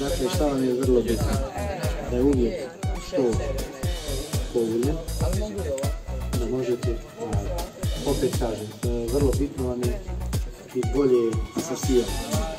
Dakle, šta vam je vrlo bitno? Da je uvijek što povoljen, da možete, opet kažem, vrlo bitno vam je i bolje sasijati.